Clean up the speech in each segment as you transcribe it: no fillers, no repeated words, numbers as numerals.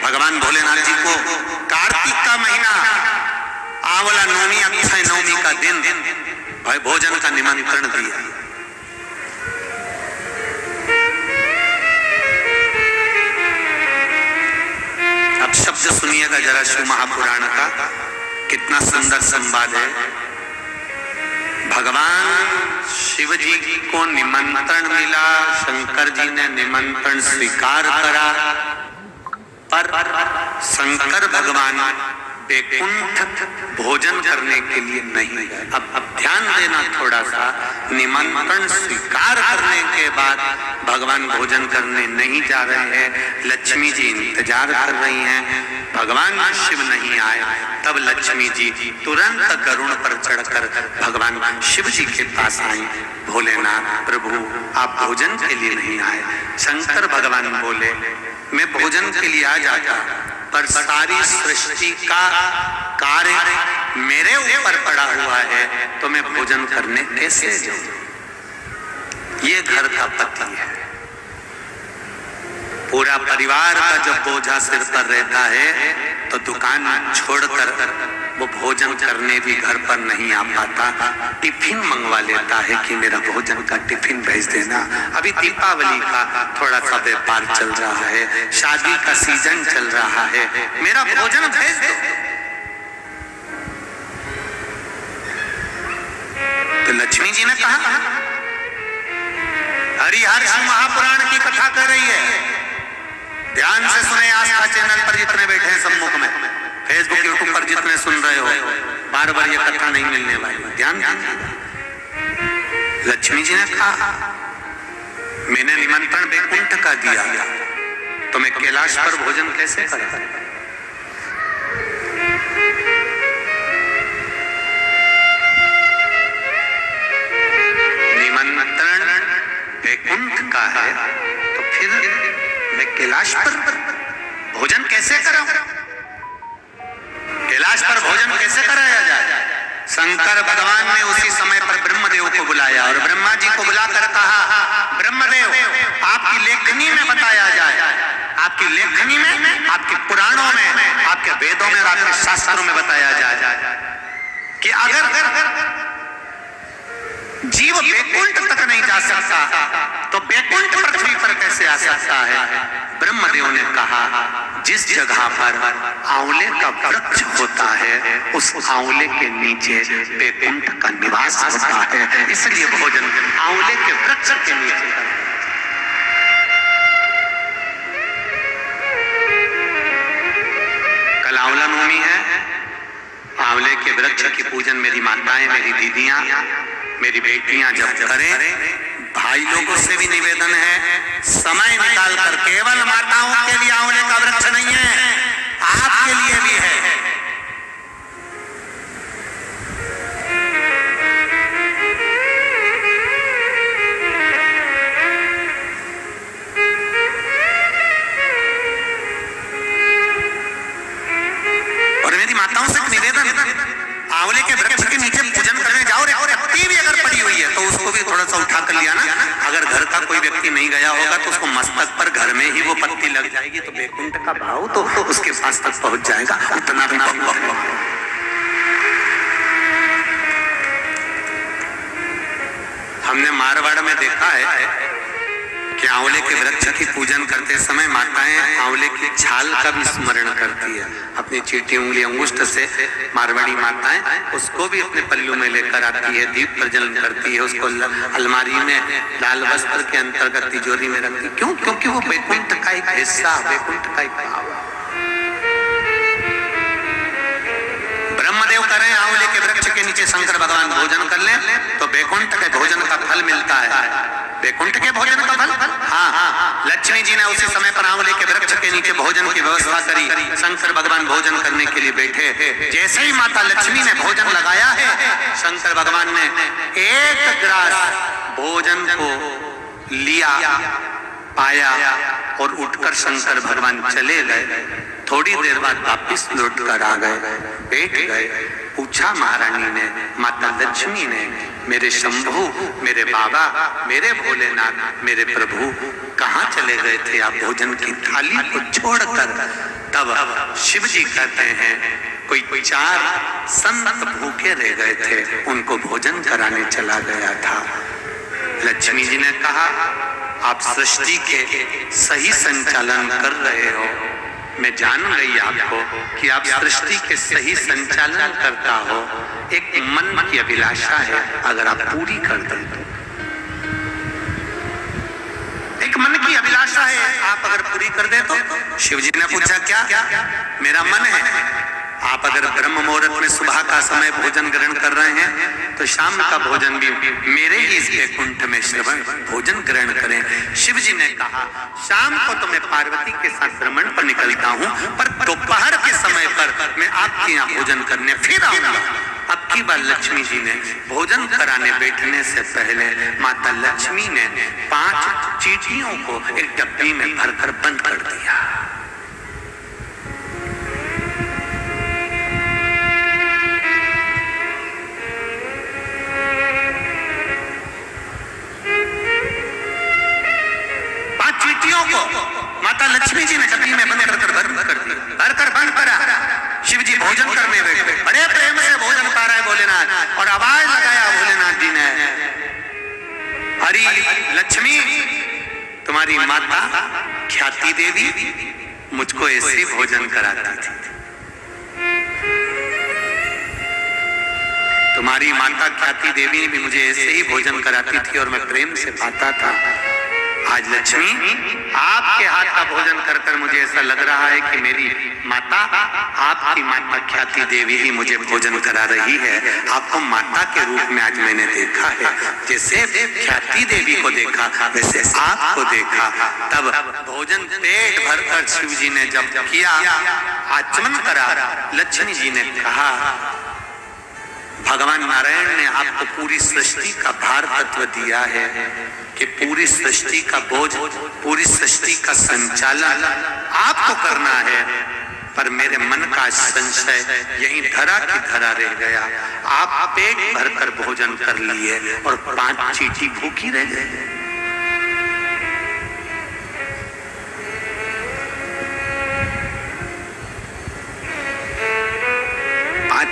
भगवान भोलेनाथ जी को कार्तिक का महीना आंवला नवमी अक्षय नवमी का दिन भाई भोजन का निमंत्रण दिया। अब शब्द सुनिएगा जरा शिव महापुराण का, कितना सुंदर संवाद है। भगवान शिव जी को निमंत्रण मिला, शंकर जी ने निमंत्रण स्वीकार करा, पर शंकर भगवान वैकुंठ भोजन करने के लिए नहीं गए। अब ध्यान देना थोड़ा सा, निमंत्रण स्वीकार करने के बाद भगवान भोजन करने नहीं जा रहे हैं। लक्ष्मी जी इंतजार कर रही हैं, भगवान शिव नहीं आए। तब लक्ष्मी जी तुरंत गरुड़ पर चढ़कर भगवान शिव जी के पास आई। भोलेनाथ प्रभु आप भोजन के लिए नहीं आए। शंकर भगवान बोले मैं भोजन के लिए आ जाता, पर सारी सृष्टि का कार्य मेरे ऊपर पड़ा हुआ है, तो मैं भोजन करने कैसे जाऊं। ये घर का पति है, पूरा परिवार का जब बोझा सिर पर रहता है तो दुकान छोड़कर वो भोजन करने भी घर पर नहीं आ पाता, टिफिन मंगवा लेता है कि मेरा भोजन का टिफिन भेज देना। अभी दीपावली का थोड़ा सा व्यापार चल रहा है, शादी का सीजन चल रहा है, मेरा भोजन भेज दो। तो लक्ष्मी जी ने कहा, हरिहर शिव महापुराण की कथा कर रही है, ध्यान से सुने। आस्था चैनल पर जितने बैठे हैं सम्मुख में, फेसबुक यूट्यूब पर जितने सुन रहे हो, बार बार ये कथा नहीं मिलने वाली, ध्यान दीजिए। लक्ष्मी जी ने कहा मैंने निमंत्रण वैकुंठ का दिया, तो मैं कैलाश पर भोजन कैसे करूं। निमंत्रण वैकुंठ का है तो फिर मैं कैलाश पर भोजन कैसे करूं, कैलाश पर भोजन कैसे कराया जाए। शंकर भगवान ने उसी समय पर ब्रह्मदेव को बुलाया और ब्रह्मा जी को बुलाकर कहा, ब्रह्मदेव आपकी लेखनी में बताया जाए, आपकी लेखनी में, आपके पुराणों में, आपके वेदों में और आपके शास्त्रों में बताया जाए कि अगर जीव वैकुंठ तक नहीं जा सकता तो वैकुंठ पृथ्वी पर कैसे आ सकता है। ब्रह्मदेव ने कहा जिस जगह पर आंवले का वृक्ष होता है उस आंवले के नीचे वैकुंठ का निवास होता है, इसलिए भोजन आंवले के वृक्ष के नीचे। कल आंवला नवमी है, आंवले के वृक्ष की पूजन मेरी माताएं, मेरी दीदियां, मेरी बेटियां जब करें, भाई लोगों से भी निवेदन है समय निकालकर, केवल माताओं के लिए आंवले का वृक्ष नहीं है, आपके लिए भी है। और मेरी माताओं से निवेदन, आंवले के वृक्ष के नीचे पूजन करने जाओ, और पत्ती भी अगर पड़ी हुई है तो उसको भी थोड़ा सा उठा कर लिया ना। अगर घर का कोई व्यक्ति नहीं गया होगा तो उसको मस्तक पर घर में ही वो पत्ती लग जाएगी, तो वैकुंठ का भाव तो उसके पास तक पहुंच जाएगा। इतना हमने मारवाड़ में देखा है कि आंवले के वृक्ष की पूजन करते समय माताएं आंवले की छाल का भी स्मरण करती है। अपनी चीटी उंगली अंगुष्ठ से मारवाड़ी माताएं उसको भी अपने पल्लू में लेकर आती है, दीप प्रज्वलन करती है, उसको अलमारी में लाल वस्त्र के अंतर्गत तिजोरी में रखती है। क्यों? क्योंकि वो वैकुंठ का एक हिस्सा, वैकुंठ का एक भाव। ब्रह्मदेव करें आंवले के वृक्ष के नीचे शंकर भगवान भोजन कर लें तो वैकुंठ के भोजन का फल मिलता है। वैकुंठ के भोजन का फल, हाँ, लक्ष्मी जी ने उसी समय पर आंवले के वृक्ष के नीचे भोजन की व्यवस्था करी। शंकर भगवान भोजन करने के लिए बैठे, जैसे ही माता लक्ष्मी ने भोजन लगाया है, शंकर भगवान ने एक ग्रास भोजन को लिया, पाया और उठकर शंकर भगवान चले गए। थोड़ी देर बाद वापिस लौट कर आ गए, बैठ गए। पूछा महारानी ने, माता लक्ष्मी ने, मेरे शंभु, मेरे बाबा, मेरे भोलेनाथ, मेरे प्रभु कहाँ चले गए थे आप भोजन की थाली को छोड़कर। तब शिव जी कहते हैं कोई 4 संत भूखे रह गए थे, उनको भोजन कराने चला गया था। लक्ष्मी जी ने कहा आप सृष्टि के सही संचालन कर रहे हो, मैं जान गई आपको कि आप सृष्टि के सही संचालन करता हो। एक मन की अभिलाषा है, अगर आप पूरी कर दें तो। एक मन की अभिलाषा है, आप अगर पूरी कर दे तो। शिव जी ने पूछा क्या? मेरा मन है। आप अगर ब्रह्म मुहूर्त में सुबह का समय भोजन ग्रहण कर रहे हैं तो शाम का भोजन भी मेरे ही इस वैकुंठ में श्रवण भोजन ग्रहण करें। शिव जी ने कहा शाम को तो मैं पार्वती के साथ भ्रमण पर निकलता हूँ, पर दोपहर के समय पर मैं आपके यहाँ भोजन करने फिर आऊंगा। अब की बार लक्ष्मी जी ने भोजन कराने बैठने से पहले माता लक्ष्मी ने 5 चींटियों को एक डब्बी में भरकर बंद कर दिया। माता लक्ष्मी जी ने डब्बी में बंद कर भरकर बंद करा। शिव जी भोजन करने बैठे, बड़े प्रेम से भोजन पा रहे भोलेनाथ, और आवाज लगाया भोलेनाथ जी ने, हरी लक्ष्मी तुम्हारी माता ख्याति देवी मुझको ऐसे भोजन कराती थी। तुम्हारी माता ख्याति देवी भी मुझे ऐसे ही भोजन कराती थी और मैं प्रेम से पाता था। आज लक्ष्मी आपके हाथ का भोजन कर कर मुझे ऐसा लग रहा है कि मेरी माता, आपकी माता ख्याति देवी ही मुझे भोजन करा रही है। आपको माता के रूप में आज मैंने देखा है, जैसे ख्याति देवी को देखा वैसे आपको देखा। तब भोजन पेट भरकर शिव जी ने जब किया, आचमन करा, लक्ष्मी जी ने कहा भगवान नारायण ने आपको पूरी सृष्टि का भार तत्व दिया है कि पूरी सृष्टि का बोझ, पूरी सृष्टि का संचालन आपको करना है, पर मेरे मन का संशय यहीं धरा की धरा रह गया। आप पेट भरकर भोजन कर लिए और 5 चींटी भूखी रह गई।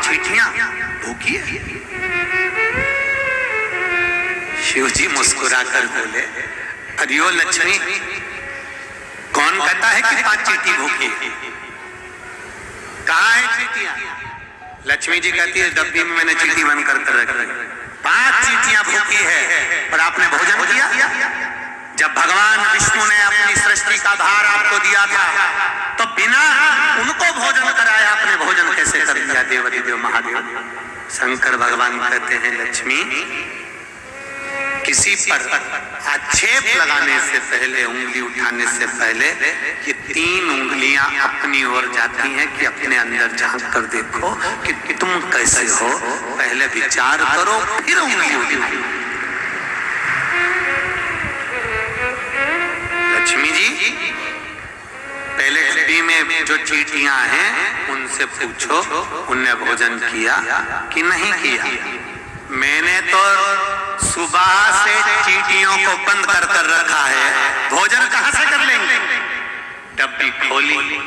चींटियां भूखी है। शिव जी मुस्कुराकर बोले अरियो लक्ष्मी, कौन कहता है कि 5 चींटी भूखी? कहाँ है चींटियां? लक्ष्मी जी कहती है डब्बी में मैंने चींटी बंद कर रखी। 5 चींटियां भूखी है, पर आपने भोजन किया? जब भगवान विष्णु ने अपनी सृष्टि का भार आपको दिया था तो बिना उनको भोजन कराए आपने भोजन कैसे कर दिया? देव महादेव। शंकर भगवान कहते हैं लक्ष्मी, किसी पर आक्षेप लगाने से पहले, उंगली उठाने से पहले ये 3 उंगलियां अपनी ओर जाती हैं कि अपने अंदर झांक कर देखो कि तुम कैसे हो। पहले विचार करो फिर उंगली उठाओ। लक्ष्मी जी पहले डब्बी में जो चींटियां हैं उनसे पूछो उनने भोजन किया कि नहीं किया। मैंने तो सुबह से चींटियों को बंद कर कर रखा है, भोजन कहां से कर लेंगे? डब्बी खोली,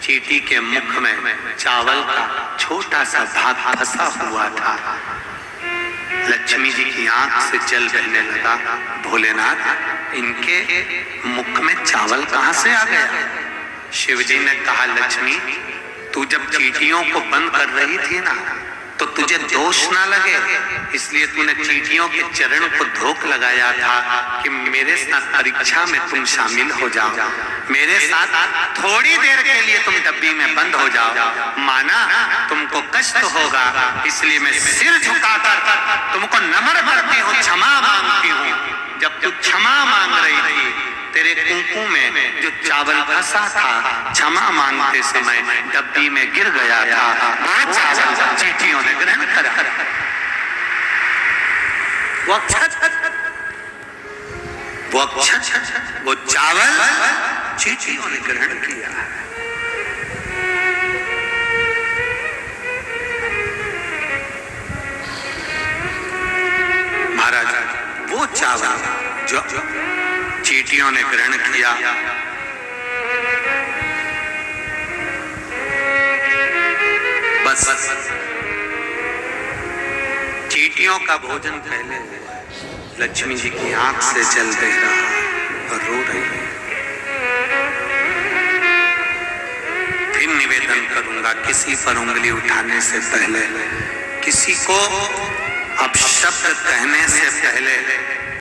चींटी के मुख में चावल का छोटा सा भाग फंसा हुआ था। लक्ष्मी जी की आंख से जल बहने लगा। भोलेनाथ, इनके मुख में चावल कहां से आ गया? शिव जी ने कहा लक्ष्मी, तू जब चींटियों को बंद कर रही थी ना, तो तुझे दोष ना लगे, इसलिए तूने चींटियों के चरण को धोख लगाया था कि मेरे साथ परीक्षा में तुम शामिल हो जाओ, मेरे साथ थोड़ी देर के लिए तुम डब्बी में बंद हो जाओ। माना तुमको कष्ट होगा, इसलिए मैं सिर झुकाकर तुमको नम्र करती हूँ, क्षमा मांगती हूँ। जब तू क्षमा मांग रही थी, तेरे कुंकू में जो चावल फंसा था, क्षमा मांगते समय डब्बी में गिर गया था, वो चावल चींटियों ने ग्रहण करा। वो चावल चींटियों ने ग्रहण किया। महाराज, वो चावल जो चींटियों ने ग्रहण किया, बेटियों का भोजन पहले हुआ है। लक्ष्मी जी की आंख से जल बह रहा और रो रही है। फिर निवेदन करूंगा, किसी पर उंगली उठाने से पहले, किसी को अपशब्द कहने से पहले